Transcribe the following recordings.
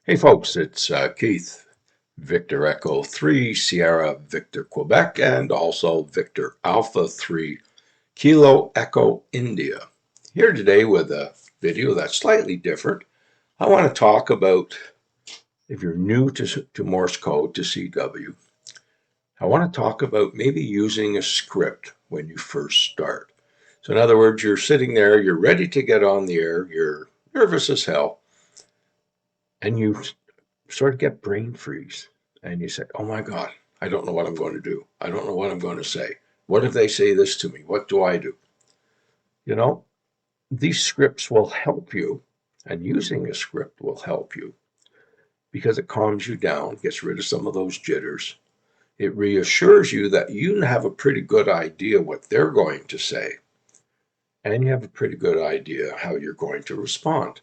Hey folks, it's Keith, Victor Echo 3, Sierra Victor Quebec, and also Victor Alpha 3, Kilo Echo India. Here today with a video that's slightly different. I want to talk about, if you're new to Morse code, to CW, I want to talk about maybe using a script when you first start. So in other words, you're sitting there, you're ready to get on the air, you're nervous as hell, and you sort of get brain freeze and you say, oh my God, I don't know what I'm going to do. I don't know what I'm going to say. What if they say this to me? What do I do? You know, these scripts will help you, and using a script will help you because it calms you down, gets rid of some of those jitters. It reassures you that you have a pretty good idea what they're going to say, and you have a pretty good idea how you're going to respond.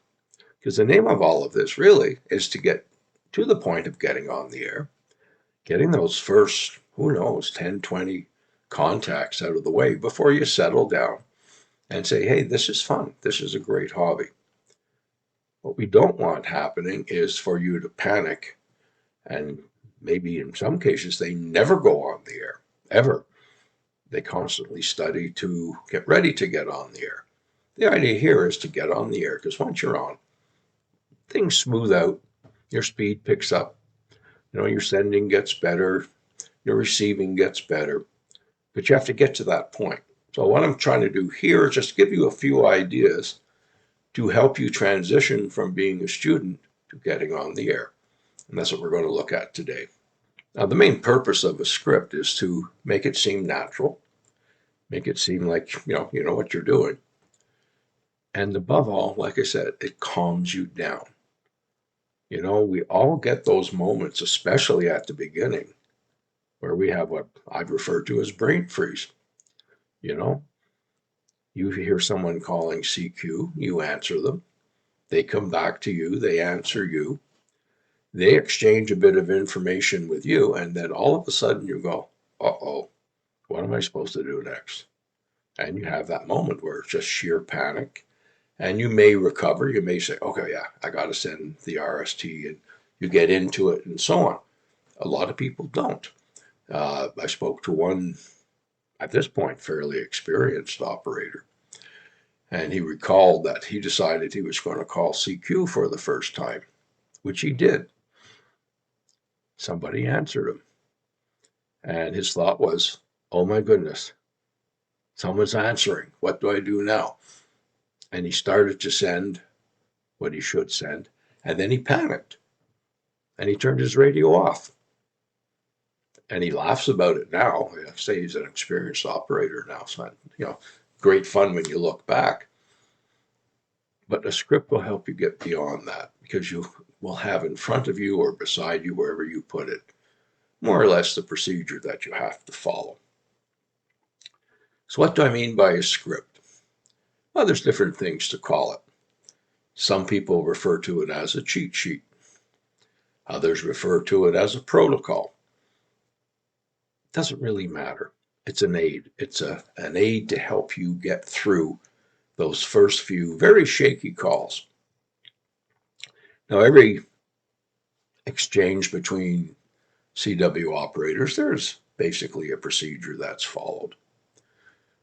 Because the name of all of this really is to get to the point of getting on the air, getting those first, who knows, 10, 20 contacts out of the way before you settle down and say, hey, this is fun. This is a great hobby. What we don't want happening is for you to panic, and maybe in some cases they never go on the air, ever. They constantly study to get ready to get on the air. The idea here is to get on the air because once you're on, things smooth out, your speed picks up, your sending gets better, your receiving gets better, but you have to get to that point. So what I'm trying to do here is just give you a few ideas to help you transition from being a student to getting on the air. And that's what we're going to look at today. Now, the main purpose of a script is to make it seem natural, make it seem like, you know what you're doing. And above all, like I said, it calms you down. We all get those moments, especially at the beginning, where we have what I've referred to as brain freeze. You know, you hear someone calling CQ, you answer them. They come back to you, they answer you. They exchange a bit of information with you, and then all of a sudden you go, uh-oh, what am I supposed to do next? And you have that moment where it's just sheer panic. And you may recover. You may say, okay, yeah, I got to send the RST, and you get into it and so on. A lot of people don't. I spoke to one, at this point, fairly experienced operator, and he recalled that he decided he was going to call CQ for the first time, which he did. Somebody answered him, and his thought was, oh my goodness, someone's answering. What do I do now? And he started to send what he should send, and then he panicked, and he turned his radio off. And he laughs about it now. I say he's an experienced operator now, so great fun when you look back. But a script will help you get beyond that because you will have in front of you or beside you, wherever you put it, more or less the procedure that you have to follow. So what do I mean by a script? Well, there's different things to call it. Some people refer to it as a cheat sheet. Others refer to it as a protocol. It doesn't really matter. It's an aid. It's an aid to help you get through those first few very shaky calls. Now, every exchange between CW operators, there's basically a procedure that's followed.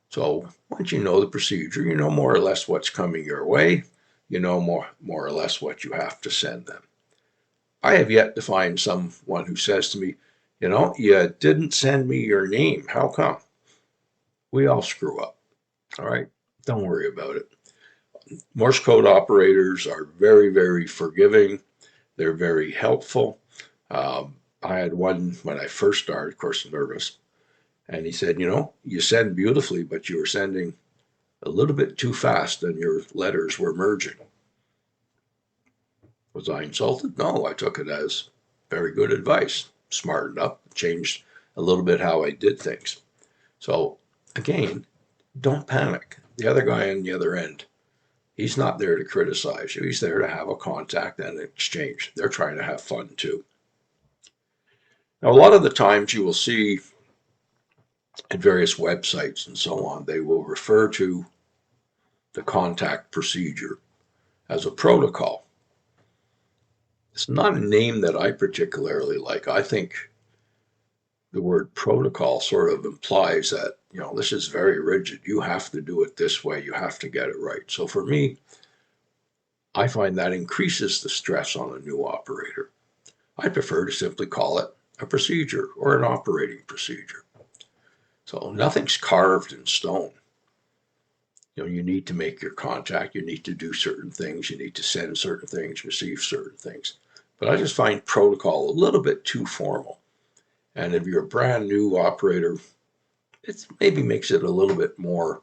So once you know the procedure, you know more or less what's coming your way, you know more or less what you have to send them. I have yet to find someone who says to me, you didn't send me your name. How come? We all screw up. All right. Don't worry about it. Morse code operators are very, very forgiving. They're very helpful. I had one when I first started, of course, nervous. And he said, you send beautifully, but you were sending a little bit too fast and your letters were merging. Was I insulted? No, I took it as very good advice. Smartened up, changed a little bit how I did things. So again, don't panic. The other guy on the other end, he's not there to criticize you. He's there to have a contact and an exchange. They're trying to have fun too. Now, a lot of the times you will see at various websites and so on, they will refer to the contact procedure as a protocol. It's not a name that I particularly like. I think the word protocol sort of implies that, this is very rigid. You have to do it this way. You have to get it right. So for me, I find that increases the stress on a new operator. I prefer to simply call it a procedure or an operating procedure. So nothing's carved in stone. You need to make your contact, you need to do certain things, you need to send certain things, receive certain things. But I just find protocol a little bit too formal. And if you're a brand new operator, it maybe makes it a little bit more,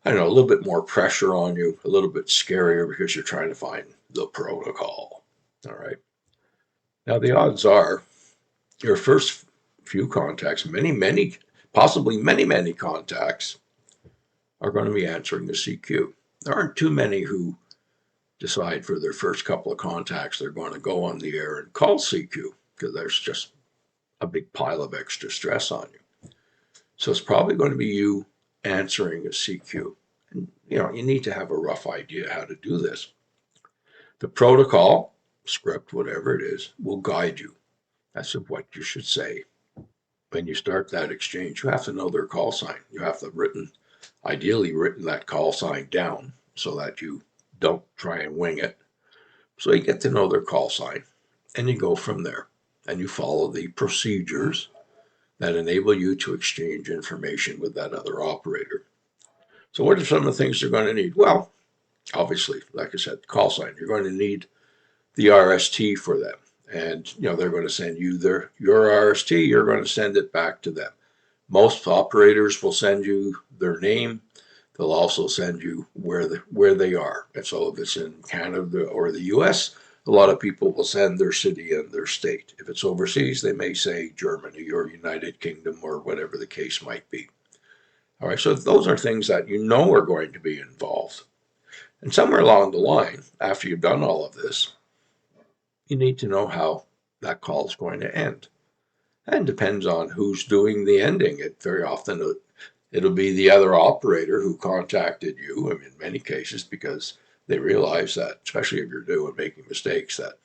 I don't know, a little bit more pressure on you, a little bit scarier because you're trying to find the protocol. All right. Now, the odds are your first few contacts, possibly many contacts, are going to be answering the CQ. There aren't too many who decide for their first couple of contacts they're going to go on the air and call CQ because there's just a big pile of extra stress on you. So it's probably going to be you answering a CQ. And, you need to have a rough idea how to do this. The protocol, script, whatever it is, will guide you as to what you should say. When you start that exchange, you have to know their call sign. You have to ideally written that call sign down so that you don't try and wing it. So you get to know their call sign and you go from there and you follow the procedures that enable you to exchange information with that other operator. So what are some of the things you're going to need? Well, obviously, like I said, call sign. You're going to need the RST for them. And, they're going to send you your RST. You're going to send it back to them. Most operators will send you their name. They'll also send you where they are. And so if it's in Canada or the US, a lot of people will send their city and their state. If it's overseas, they may say Germany or United Kingdom or whatever the case might be. All right, so those are things that are going to be involved. And somewhere along the line, after you've done all of this, you need to know how that call is going to end. And depends on who's doing the ending. Very often it'll be the other operator who contacted you, in many cases, because they realize that, especially if you're new and making mistakes, that,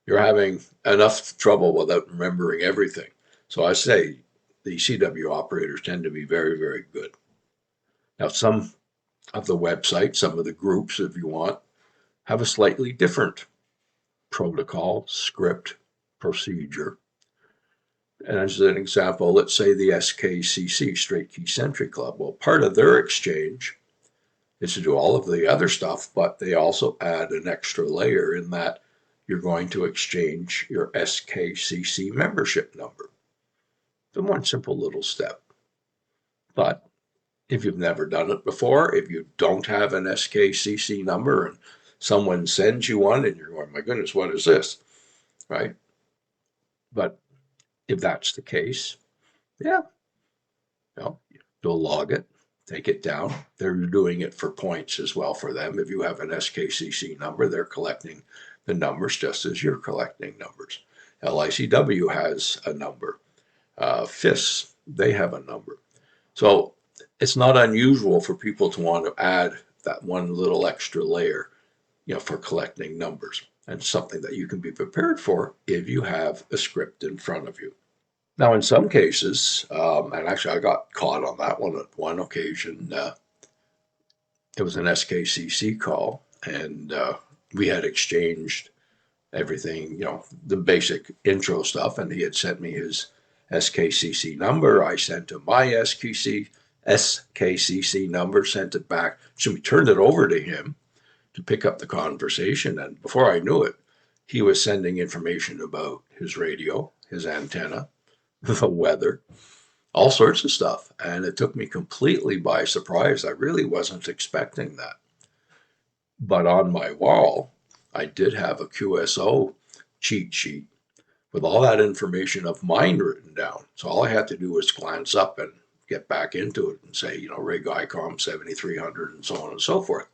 you're having enough trouble without remembering everything. So I say the CW operators tend to be very, very good. Now, some of the websites, some of the groups, if you want, have a slightly different protocol, script, procedure. And as an example, let's say the SKCC, Straight Key Century Club. Well, part of their exchange is to do all of the other stuff, but they also add an extra layer in that you're going to exchange your SKCC membership number. The one simple little step. But if you've never done it before, if you don't have an SKCC number and someone sends you one and you're going, my goodness, what is this? Right? But if that's the case, yeah, they'll log it, take it down. They're doing it for points as well for them. If you have an SKCC number, they're collecting the numbers just as you're collecting numbers. LICW has a number. FIS, they have a number. So it's not unusual for people to want to add that one little extra layer, for collecting numbers. And something that you can be prepared for if you have a script in front of you. Now, in some cases, and actually I got caught on that one at one occasion. It was an SKCC call, and we had exchanged everything, the basic intro stuff, and he had sent me his SKCC number. I sent him my SKCC number, sent it back. So we turned it over to him to pick up the conversation, and before I knew it, he was sending information about his radio, his antenna, the weather, all sorts of stuff. And it took me completely by surprise. I really wasn't expecting that. But on my wall, I did have a QSO cheat sheet with all that information of mine written down. So all I had to do was glance up and get back into it and say, Rig ICOM 7300 and so on and so forth.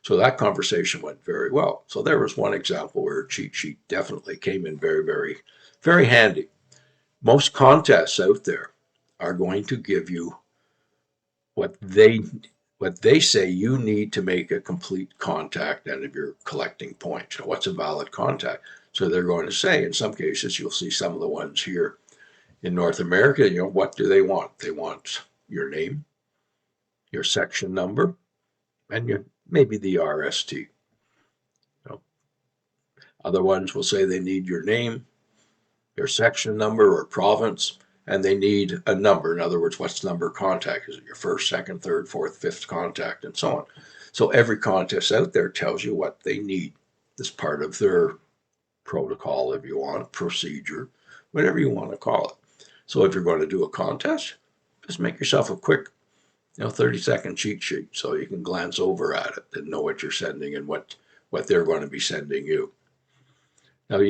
So that conversation went very well. So there was one example where a cheat sheet definitely came in very, very, very handy. Most contests out there are going to give you what they what they say you need to make a complete contact, and if you're collecting points, what's a valid contact? So they're going to say, in some cases, you'll see some of the ones here in North America, what do they want? They want your name, your section number, and maybe the RST. Other ones will say they need your name, your section number or province, and they need a number. In other words, what's number of contact? Is it your first, second, third, fourth, fifth contact, and so on? So every contest out there tells you what they need as part of their protocol, if you want, procedure, whatever you want to call it. So if you're going to do a contest, just make yourself a quick 30-second cheat sheet so you can glance over at it and know what you're sending and what they're going to be sending you. Now,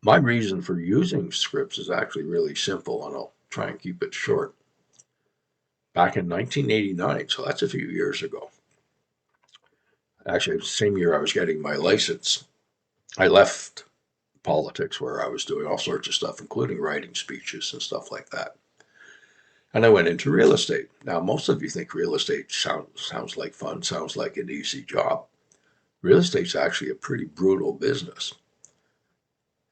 my reason for using scripts is actually really simple, and I'll try and keep it short. Back in 1989, so that's a few years ago, actually, the same year I was getting my license, I left politics where I was doing all sorts of stuff, including writing speeches and stuff like that. And I went into real estate. Now, most of you think real estate sounds like fun, sounds like an easy job. Real estate's actually a pretty brutal business.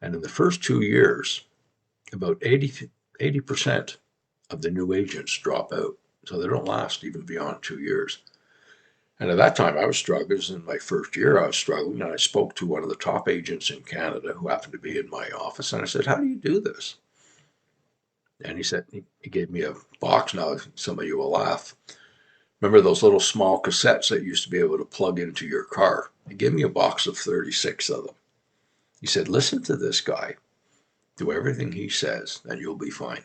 And in the first 2 years, about 80% of the new agents drop out. So they don't last even beyond 2 years. And at that time, I was struggling. In my first year, I was struggling. And I spoke to one of the top agents in Canada who happened to be in my office. And I said, how do you do this? And he said, he gave me a box. Now, some of you will laugh. Remember those little small cassettes that used to be able to plug into your car? He gave me a box of 36 of them. He said, listen to this guy. Do everything he says, and you'll be fine.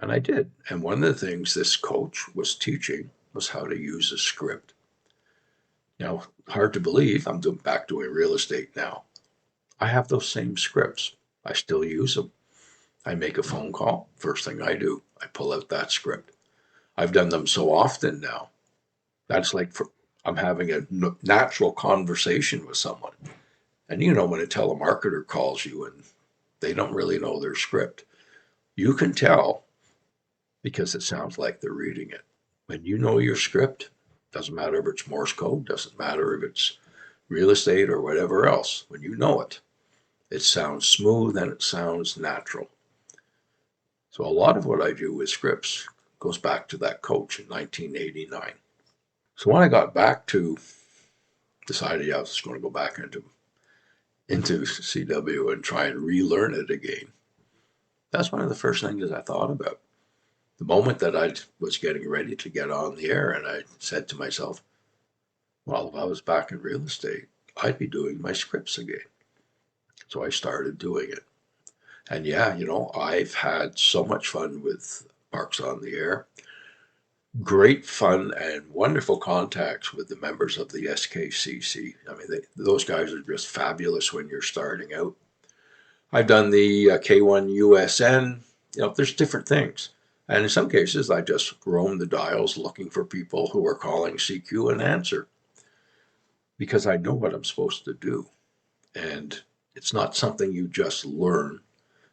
And I did. And one of the things this coach was teaching was how to use a script. Now, hard to believe, I'm back doing real estate now. I have those same scripts. I still use them. I make a phone call. First thing I do, I pull out that script. I've done them so often now. That's like I'm having a natural conversation with someone. And when a telemarketer calls you and they don't really know their script, you can tell because it sounds like they're reading it. When you know your script, doesn't matter if it's Morse code, doesn't matter if it's real estate or whatever else. When you know it, it sounds smooth and it sounds natural. So a lot of what I do with scripts goes back to that coach in 1989. So when I got back to, decided I was going to go back into CW and try and relearn it again, that's one of the first things that I thought about. The moment that I was getting ready to get on the air, and I said to myself, well, if I was back in real estate, I'd be doing my scripts again. So I started doing it. And yeah, I've had so much fun with Parks on the Air. Great fun and wonderful contacts with the members of the SKCC. I mean, those guys are just fabulous when you're starting out. I've done the K1USN. There's different things. And in some cases, I just roam the dials looking for people who are calling CQ and answer because I know what I'm supposed to do. And it's not something you just learn.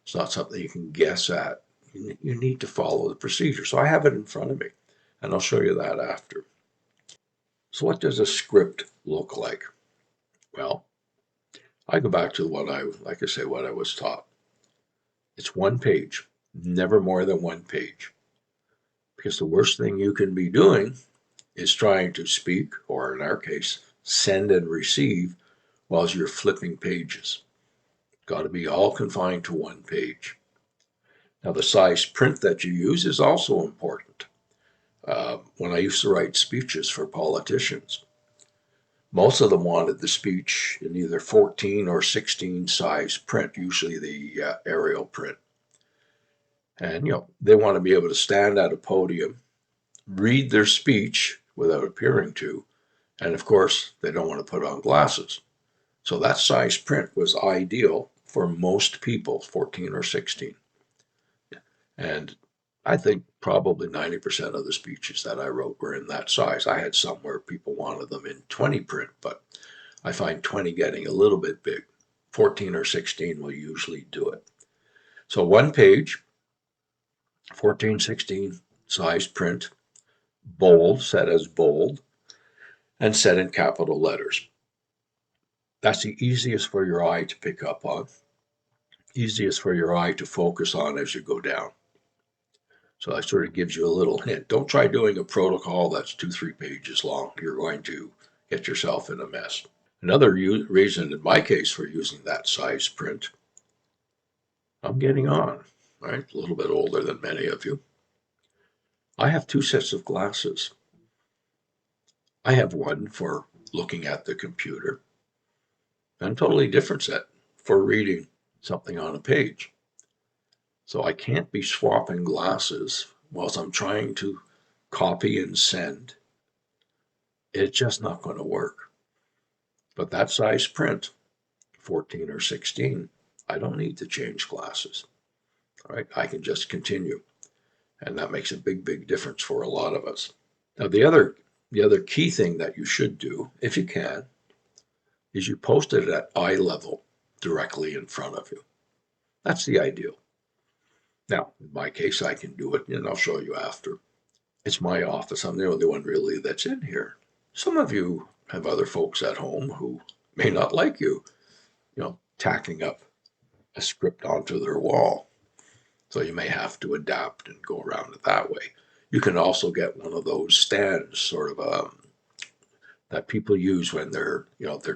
It's not something you can guess at. You need to follow the procedure. So I have it in front of me, and I'll show you that after. So what does a script look like? Well, I go back to what I was taught. It's one page, never more than one page. Because the worst thing you can be doing is trying to speak, or in our case, send and receive while you're flipping pages. Got to be all confined to one page. Now, the size print that you use is also important. When I used to write speeches for politicians, most of them wanted the speech in either 14 or 16 size print, usually the Arial print. And, they want to be able to stand at a podium, read their speech without appearing to, and of course, they don't want to put on glasses. So that size print was ideal for most people, 14 or 16. And I think probably 90% of the speeches that I wrote were in that size. I had some where people wanted them in 20 print, but I find 20 getting a little bit big. 14 or 16 will usually do it. So one page, 14, 16 size print, bold, set as bold, and set in capital letters. That's the easiest for your eye to pick up on, easiest for your eye to focus on as you go down. So that sort of gives you a little hint. Don't try doing a protocol that's 2, 3 pages long. You're going to get yourself in a mess. Another reason in my case for using that size print, I'm getting on, right? A little bit older than many of you. I have 2 sets of glasses. I have one for looking at the computer and a totally different set for reading something on a page. So I can't be swapping glasses whilst I'm trying to copy and send. It's just not going to work. But that size print, 14 or 16, I don't need to change glasses. All right, I can just continue. And that makes a big, big difference for a lot of us. Now, the other key thing that you should do, if you can, is you post it at eye level directly in front of you. That's the ideal. Now, in my case, I can do it, and I'll show you after. It's my office. I'm the only one really that's in here. Some of you have other folks at home who may not like you, tacking up a script onto their wall. So you may have to adapt and go around it that way. You can also get one of those stands, sort of that people use when they're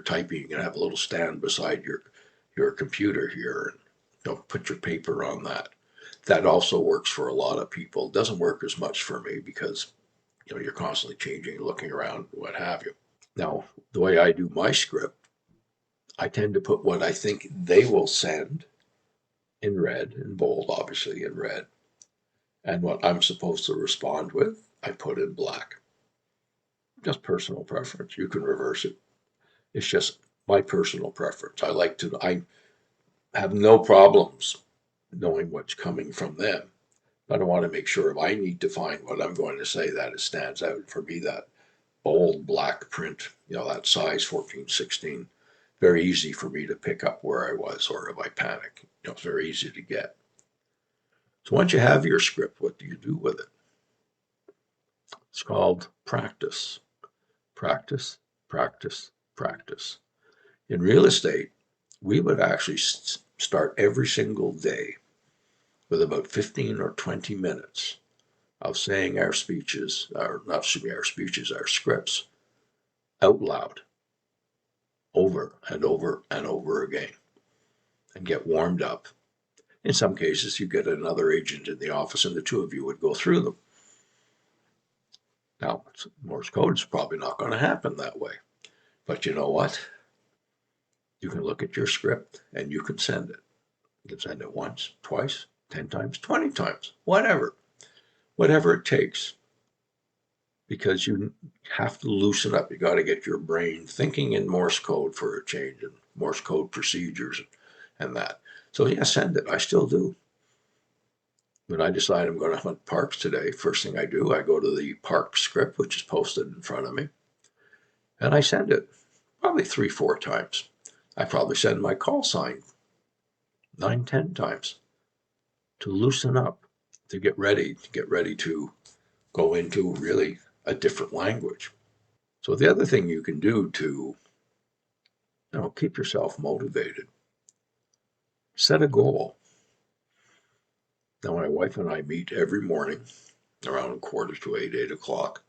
typing. You can have a little stand beside your computer here, and put your paper on that. That also works for a lot of people. It doesn't work as much for me because you're constantly changing, looking around, what have you. Now, the way I do my script, I tend to put what I think they will send in red, in bold, obviously in red, and what I'm supposed to respond with, I put in black. Just personal preference. You can reverse it. It's just my personal preference. I have no problems knowing what's coming from them. I don't want to make sure if I need to find what I'm going to say that it stands out. For me, that bold black print, that size 14, 16, very easy for me to pick up where I was, or if I panic, it's very easy to get. So once you have your script, what do you do with it? It's called practice. Practice, practice, practice. In real estate, we would actually start every single day with about 15 or 20 minutes of saying our speeches, or not our speeches, our scripts out loud over and over and over again and get warmed up. In some cases, you get another agent in the office and the two of you would go through them. Now, Morse code is probably not going to happen that way. But you know what? You can look at your script and you can send it. You can send it once, twice, 10 times, 20 times, whatever it takes. Because you have to loosen up. You got to get your brain thinking in Morse code for a change, and Morse code procedures and that. So yeah, send it. I still do. When I decide I'm going to hunt parks today, first thing I do, I go to the park script, which is posted in front of me, and I send it probably 3, 4 times. I probably send my call sign 9, 10 times to loosen up, to get ready to go into really a different language. So the other thing you can do to keep yourself motivated, set a goal. Now, my wife and I meet every morning around 7:45, 8 o'clock,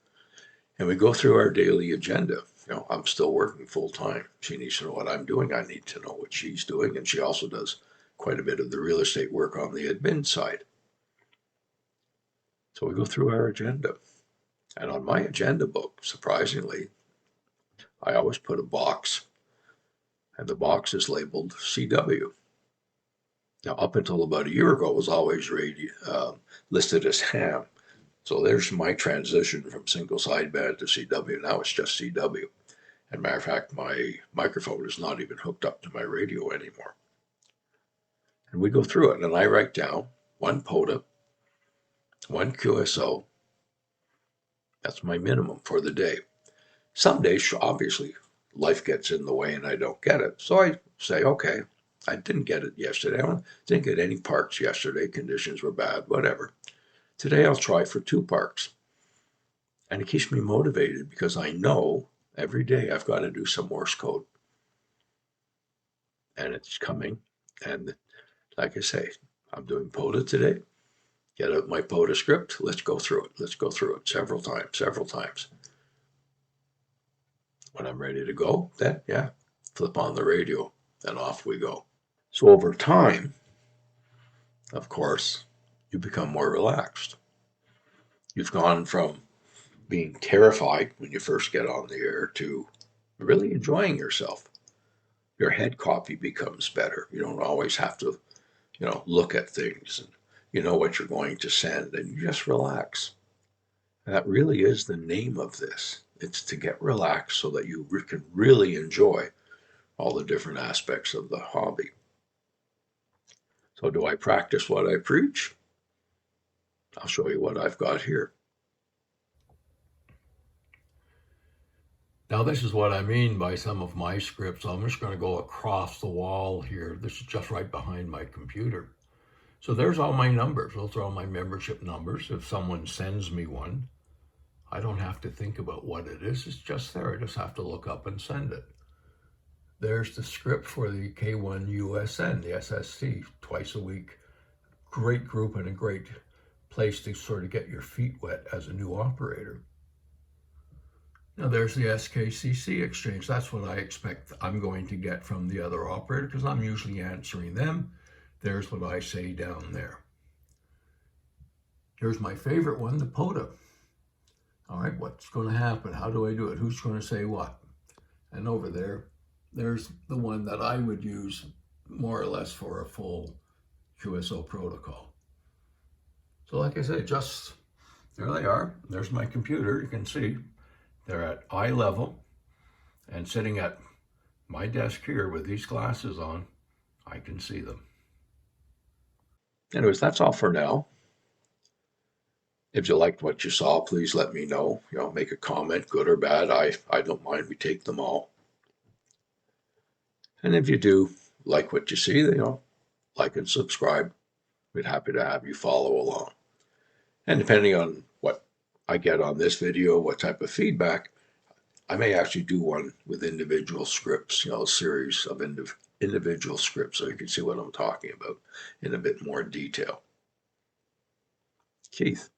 and we go through our daily agenda. I'm still working full time. She needs to know what I'm doing. I need to know what she's doing. And she also does quite a bit of the real estate work on the admin side. So we go through our agenda. And on my agenda book, surprisingly, I always put a box, and the box is labeled CW. Now, up until about a year ago, it was always listed as ham. So there's my transition from single sideband to CW. Now it's just CW. As a matter of fact, my microphone is not even hooked up to my radio anymore. And we go through it, and I write down 1 POTA, 1 QSO. That's my minimum for the day. Some days, obviously, life gets in the way and I don't get it. So I say, okay, I didn't get it yesterday. I didn't get any parks yesterday. Conditions were bad, whatever. Today I'll try for 2 parks. And it keeps me motivated because I know every day I've got to do some Morse code. And it's coming. And like I say, I'm doing POTA today. Get out my POTA script. Let's go through it. Let's go through it several times. When I'm ready to go, then yeah, flip on the radio and off we go. So over time, of course, you become more relaxed. You've gone from being terrified when you first get on the air to really enjoying yourself. Your head copy becomes better. You don't always have to, look at things, and you know what you're going to send, and you just relax. And that really is the name of this. It's to get relaxed so that you can really enjoy all the different aspects of the hobby. So do I practice what I preach? I'll show you what I've got here. Now this is what I mean by some of my scripts. I'm just going to go across the wall here. This is just right behind my computer. So there's all my numbers. Those are all my membership numbers. If someone sends me one, I don't have to think about what it is. It's just there. I just have to look up and send it. There's the script for the K1USN, the SST, twice a week. Great group and a great place to sort of get your feet wet as a new operator. Now there's the SKCC exchange. That's what I expect I'm going to get from the other operator because I'm usually answering them. There's what I say down there. Here's my favorite one, the POTA. All right, what's going to happen? How do I do it? Who's going to say what? And over there, there's the one that I would use more or less for a full QSO protocol. So like I said, just there they are. There's my computer. You can see they're at eye level, and sitting at my desk here with these glasses on, I can see them. Anyways, that's all for now. If you liked what you saw, please let me know. Make a comment, good or bad. I don't mind. We take them all. And if you do like what you see, like and subscribe. We'd happy to have you follow along. And depending on what I get on this video, what type of feedback, I may actually do one with individual scripts, a series of individual scripts so you can see what I'm talking about in a bit more detail. Keith,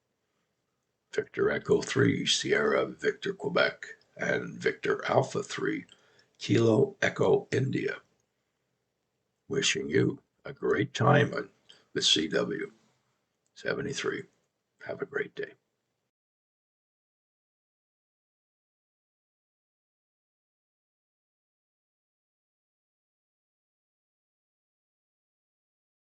Victor Echo 3, Sierra Victor Quebec, and Victor Alpha 3, Kilo Echo India. Wishing you a great time on the CW 73. Have a great day.